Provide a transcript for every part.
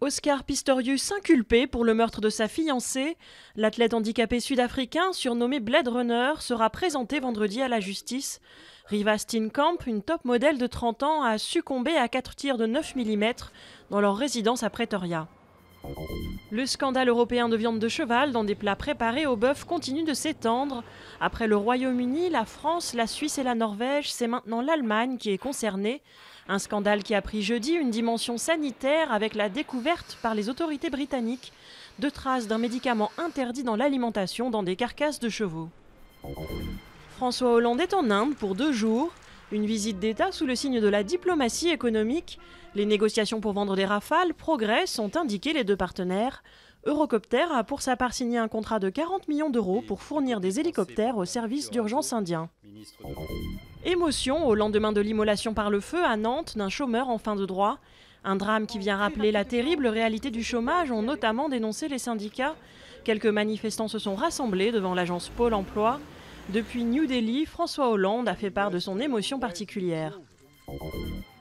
Oscar Pistorius inculpé pour le meurtre de sa fiancée. L'athlète handicapé sud-africain, surnommé Blade Runner, sera présenté vendredi à la justice. Riva Steenkamp, une top modèle de 30 ans, a succombé à 4 tirs de 9 mm dans leur résidence à Pretoria. Le scandale européen de viande de cheval dans des plats préparés au bœuf continue de s'étendre. Après le Royaume-Uni, la France, la Suisse et la Norvège, c'est maintenant l'Allemagne qui est concernée. Un scandale qui a pris jeudi une dimension sanitaire avec la découverte par les autorités britanniques de traces d'un médicament interdit dans l'alimentation dans des carcasses de chevaux. François Hollande est en Inde pour 2 jours. Une visite d'État sous le signe de la diplomatie économique. Les négociations pour vendre des Rafales progressent, ont indiqué les 2 partenaires. Eurocopter a pour sa part signé un contrat de 40 millions d'euros pour fournir des hélicoptères au service d'urgence indien. Émotion au lendemain de l'immolation par le feu à Nantes d'un chômeur en fin de droit. Un drame qui vient rappeler la terrible réalité du chômage, ont notamment dénoncé les syndicats. Quelques manifestants se sont rassemblés devant l'agence Pôle emploi. Depuis New Delhi, François Hollande a fait part de son émotion particulière.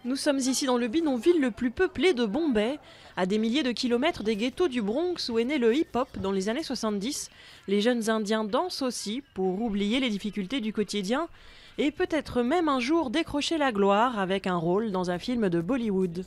Nous sommes ici dans le bidonville le plus peuplé de Bombay. À des milliers de kilomètres des ghettos du Bronx où est né le hip-hop dans les années 70, les jeunes Indiens dansent aussi pour oublier les difficultés du quotidien et peut-être même un jour décrocher la gloire avec un rôle dans un film de Bollywood.